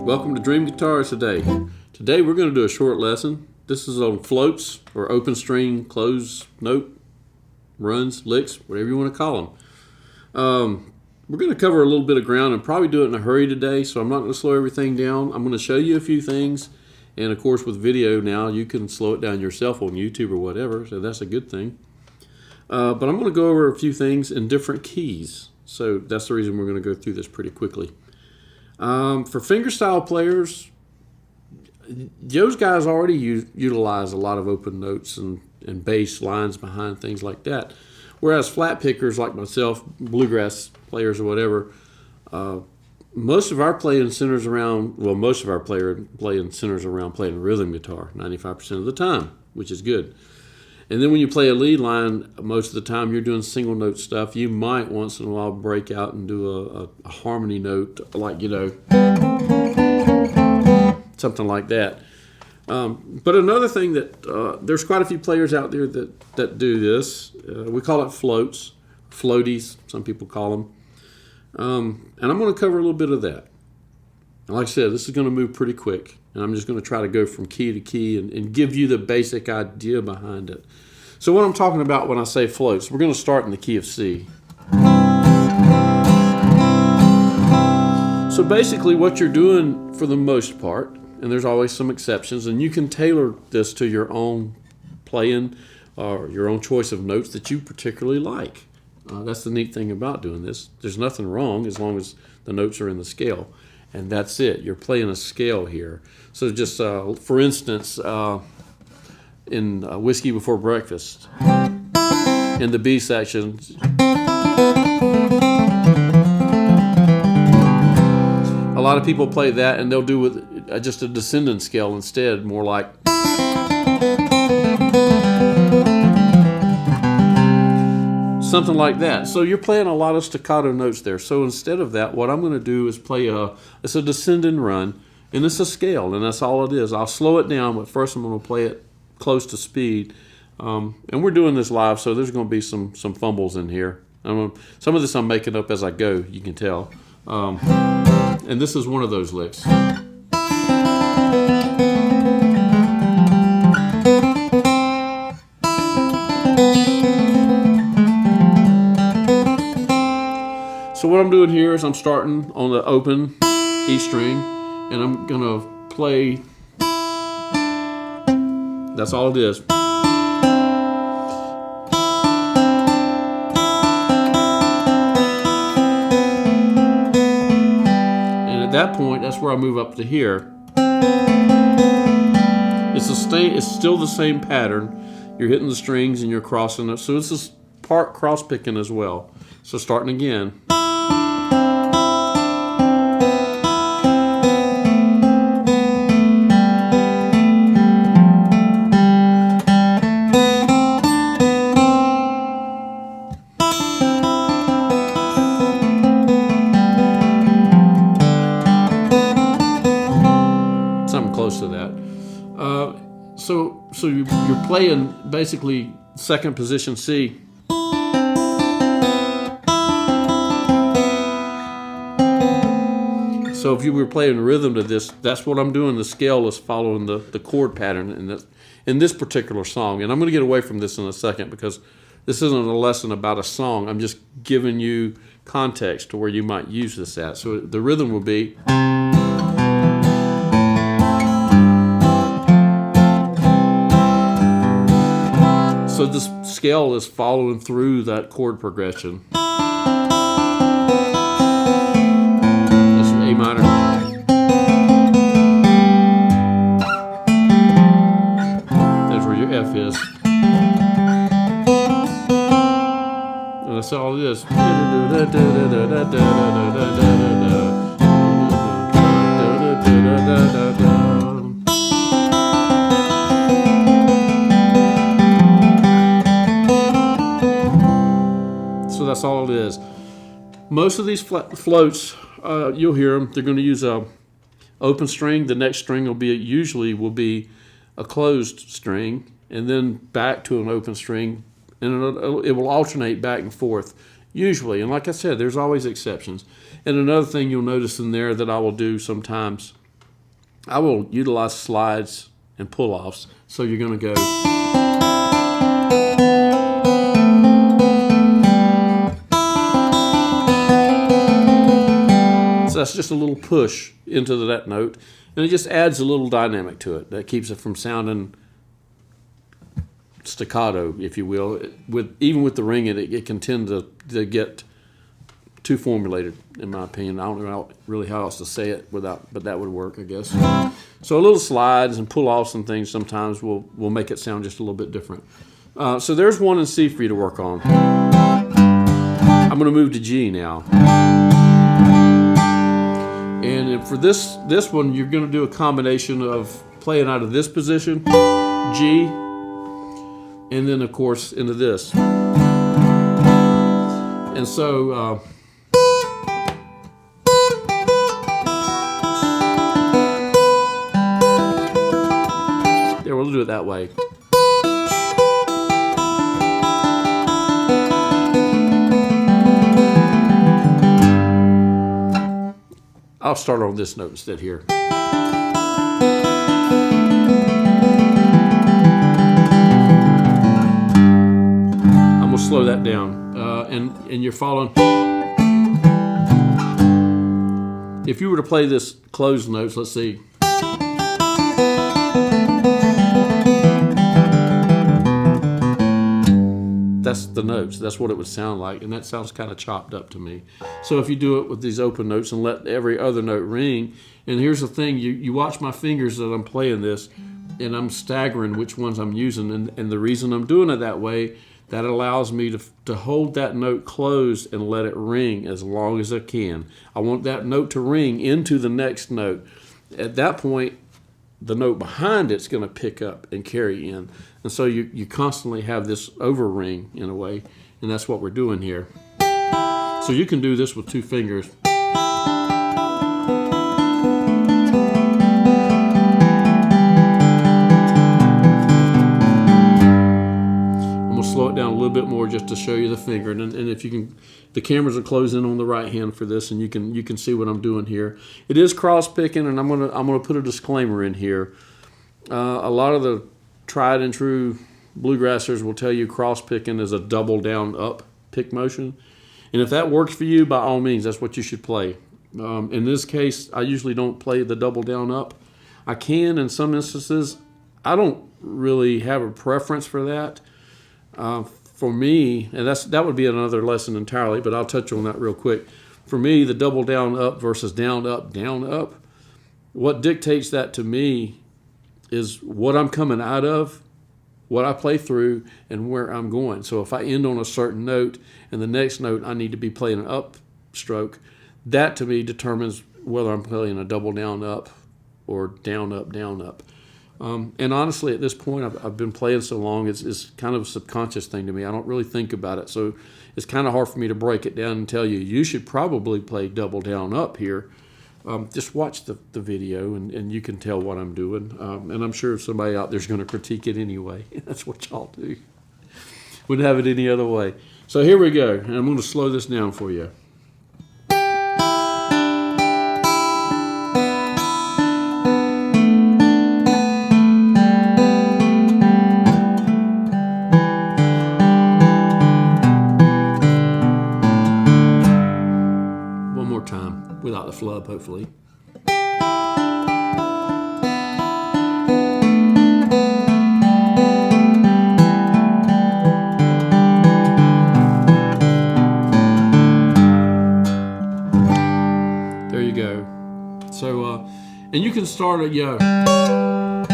Welcome to Dream Guitars today. Today we're going to do a short lesson. This is on floats or open string, closed note, runs, licks, whatever you want to call them. We're going to cover a little bit of ground and probably do it in a hurry today, so I'm not going to slow everything down. I'm going to show you a few things, and of course with video now you can slow it down yourself on YouTube or whatever, so that's a good thing. But I'm going to go over a few things in different keys, so that's the reason we're going to go through this pretty quickly. For fingerstyle players, those guys already utilize a lot of open notes and bass lines behind things like that. Whereas flat pickers like myself, bluegrass players or whatever, most of our playing centers around, playing rhythm guitar 95% of the time, which is good. And then when you play a lead line, most of the time you're doing single note stuff. You might once in a while break out and do a harmony note, like, something like that. But another thing that there's quite a few players out there that do this. We call it floats, floaties, some people call them. And I'm going to cover a little bit of that. And like I said, this is going to move pretty quick. And I'm just going to try to go from key to key and give you the basic idea behind it. So what I'm talking about when I say floats, we're going to start in the key of C. So basically what you're doing for the most part, and there's always some exceptions, and you can tailor this to your own playing or your own choice of notes that you particularly like. That's the neat thing about doing this. There's nothing wrong as long as the notes are in the scale. And that's it. You're playing a scale here. So just for instance, in Whiskey Before Breakfast, in the B section, a lot of people play that and they'll do with just a descending scale instead, more like. Something like that. So you're playing a lot of staccato notes there. So instead of that, what I'm going to do is play it's a descending run, and it's a scale, and that's all it is. I'll slow it down, but first I'm going to play it close to speed. And we're doing this live, so there's going to be some fumbles in here. Some of this I'm making up as I go, you can tell. And this is one of those licks. So what I'm doing here is I'm starting on the open E string, and I'm going to play, that's all it is. And at that point, that's where I move up to here. It's still the same pattern. You're hitting the strings and you're crossing it. So this is part cross picking as well. So starting again. Close to that. So you're playing basically second position C. So if you were playing rhythm to this, that's what I'm doing. The scale is following the chord pattern in this particular song. And I'm going to get away from this in a second because this isn't a lesson about a song. I'm just giving you context to where you might use this at. So the rhythm will be. So this scale is following through that chord progression. That's A minor. That's where your F is. And that's all it is. So that's all it is. Most of these floats, you'll hear them. They're going to use a open string. The next string will be a closed string, and then back to an open string, and it will alternate back and forth usually. And like I said, there's always exceptions. And another thing you'll notice in there that I will do sometimes I will utilize slides and pull-offs. So you're going to go. So that's just a little push into that note, and it just adds a little dynamic to it. That keeps it from sounding staccato, if you will. Even with the ringing, it can tend to get too formulated, in my opinion. I don't know really how else to say it but that would work, I guess. So a little slides and pull-offs and things sometimes will make it sound just a little bit different. So there's one in C for you to work on. I'm going to move to G now. And for this one, you're going to do a combination of playing out of this position, G, and then, of course, into this. And so there, we'll do it that way. I'll start on this note instead here. I'm going to slow that down. And you're following. If you were to play this closed notes, let's see. That's the notes. That's what it would sound like, and that sounds kind of chopped up to me. So if you do it with these open notes and let every other note ring, and here's the thing, you watch my fingers that I'm playing this, and I'm staggering which ones I'm using, and the reason I'm doing it that way, that allows me to hold that note closed and let it ring as long as I can. I want that note to ring into the next note. At that point, the note behind it's going to pick up and carry in. And so you constantly have this over ring in a way, and that's what we're doing here. So you can do this with two fingers. I'm going to slow it down a little bit more just to show you the finger. And if you can, the cameras are closing on the right hand for this, and you can see what I'm doing here. It is cross picking, and I'm gonna put a disclaimer in here. A lot of the tried and true bluegrassers will tell you cross picking is a double down up pick motion, and if that works for you, by all means, that's what you should play. In this case, I usually don't play the double down up. I can in some instances. I don't really have a preference for that. For me, and that would be another lesson entirely, but I'll touch on that real quick. For me, the double down up versus down up, what dictates that to me is what I'm coming out of, what I play through, and where I'm going. So if I end on a certain note and the next note I need to be playing an up stroke, that to me determines whether I'm playing a double down up or down up, down up. And honestly, at this point, I've been playing so long, it's kind of a subconscious thing to me. I don't really think about it. So it's kind of hard for me to break it down and tell you, you should probably play double down up here. Just watch the video and you can tell what I'm doing. And I'm sure somebody out there's going to critique it anyway. That's what y'all do. Wouldn't have it any other way. So here we go. And I'm going to slow this down for you. One more time without the flub, hopefully. There you go. So, and you can start it, you can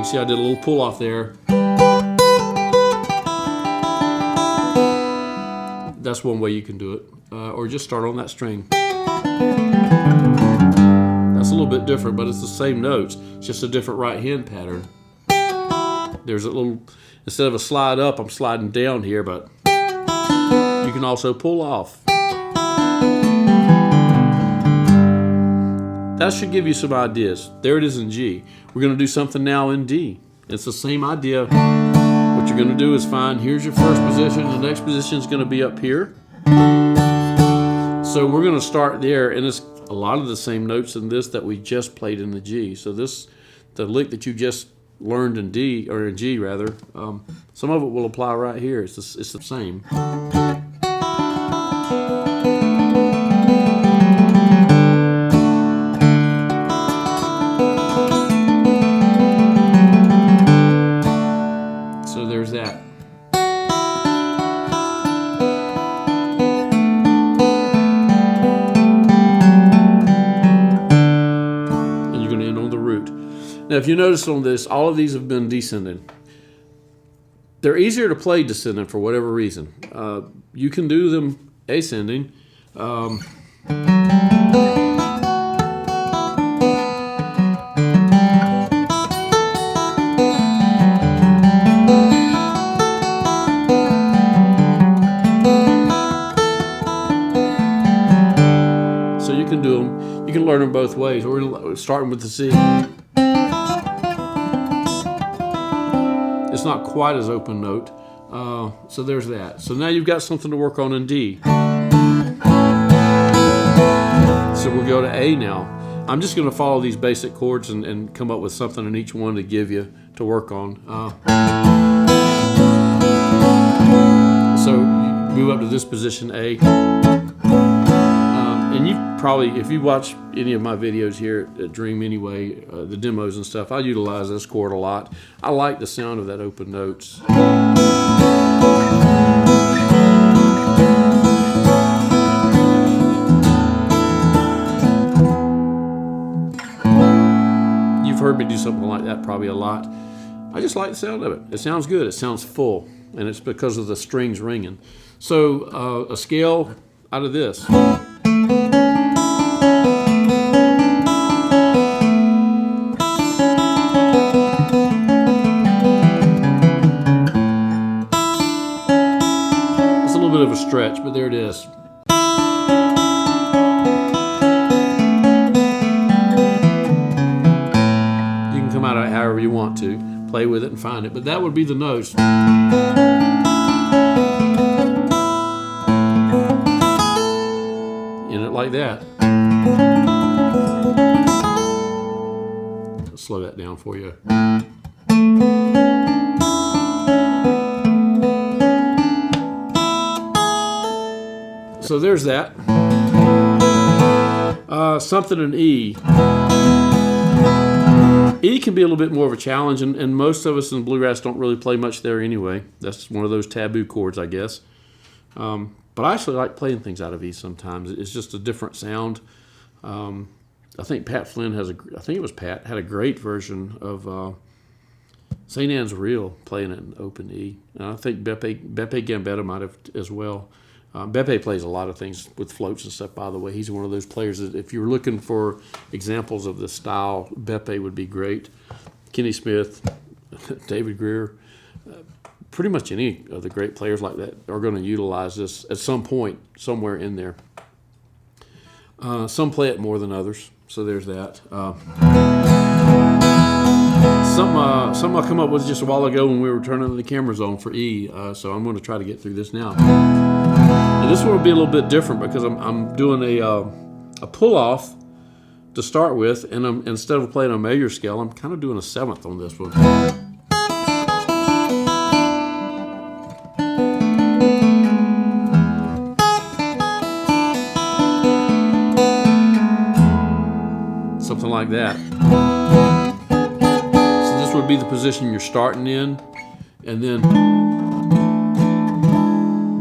see I did a little pull off there. That's one way you can do it. Or just start on that string. That's a little bit different, but it's the same notes. It's just a different right hand pattern. There's a little, instead of a slide up, I'm sliding down here, but you can also pull off. That should give you some ideas. There it is in G. We're going to do something now in D. It's the same idea. What you're going to do is find, here's your first position, the next position is going to be up here. So we're going to start there, and a lot of the same notes in this that we just played in the G. So the lick that you just learned in D, or in G rather, some of it will apply right here. It's the same. So there's that. And you're going to end on the root. Now, if you notice on this, all of these have been descending. They're easier to play descending for whatever reason. You can do them ascending. So you can do them. You can learn them both ways. We're starting with the C. It's not quite as open note, so there's that. So now you've got something to work on in D. So we'll go to A now. I'm just going to follow these basic chords and come up with something in each one to give you to work on. So you move up to this position, A. And you probably, if you watch any of my videos here at Dream anyway, the demos and stuff, I utilize this chord a lot. I like the sound of that open notes. You've heard me do something like that probably a lot. I just like the sound of it. It sounds good. It sounds full. And it's because of the strings ringing. So a scale out of this. Bit of a stretch, but there it is. You can come out of it however you want to, play with it and find it, but that would be the notes. In it like that. I'll slow that down for you. So there's that. Something in E. E can be a little bit more of a challenge, and most of us in bluegrass don't really play much there anyway. That's one of those taboo chords, I guess. But I actually like playing things out of E sometimes. It's just a different sound. I think Pat Flynn had a great version of St. Anne's Reel playing it in open E. And I think Beppe Gambetta might have as well. Beppe plays a lot of things with floats and stuff, by the way. He's one of those players that if you're looking for examples of the style, Beppe would be great. Kenny Smith, David Greer, pretty much any of the great players like that are going to utilize this at some point, somewhere in there. Some play it more than others, so there's that. Something I come up with just a while ago when we were turning the cameras on for E, so I'm going to try to get through this now. And this one will be a little bit different because I'm doing a pull-off to start with, and instead of playing a major scale, I'm kind of doing a seventh on this one. Something like that. So this would be the position you're starting in, and then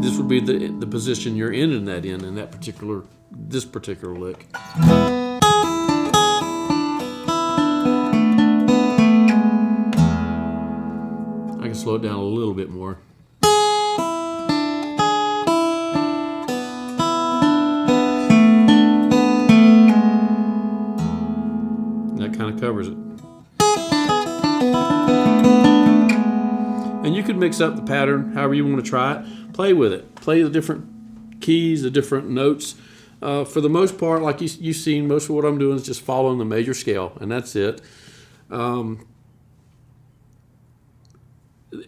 this would be the position you're ending that in this particular lick. I can slow it down a little bit more. That kind of covers it. And you could mix up the pattern however you want to try it. Play with it. Play the different keys, the different notes. For the most part, like you've seen, most of what I'm doing is just following the major scale, and that's it.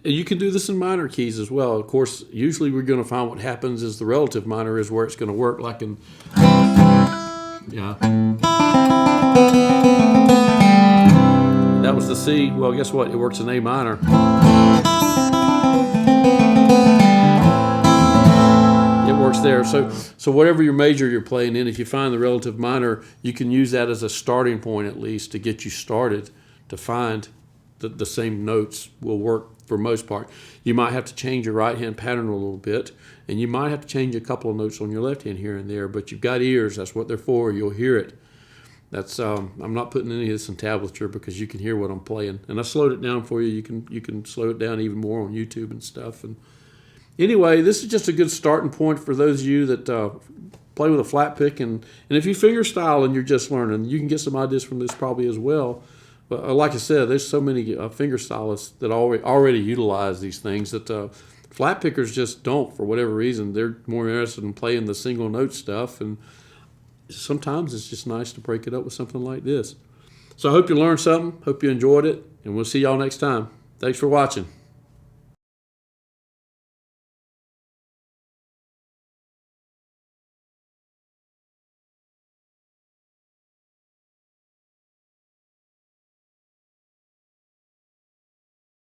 You can do this in minor keys as well. Of course, usually we're going to find what happens is the relative minor is where it's going to work, like in Yeah. That was the C. Well, guess what? It works in A minor. It works there. So whatever your major you're playing in, if you find the relative minor, you can use that as a starting point at least to get you started to find the same notes will work for most part. You might have to change your right hand pattern a little bit, and you might have to change a couple of notes on your left hand here and there, but you've got ears. That's what they're for. You'll hear it. That's I'm not putting any of this in tablature because you can hear what I'm playing, and I slowed it down for you. You can slow it down even more on YouTube and stuff. And anyway, this is just a good starting point for those of you that play with a flat pick, and if you finger style and you're just learning, you can get some ideas from this probably as well. But like I said, there's so many finger stylists that already utilize these things that flat pickers just don't for whatever reason. They're more interested in playing the single note stuff, and sometimes it's just nice to break it up with something like this. So I hope you learned something. Hope you enjoyed it, and we'll see y'all next time. Thanks for watching.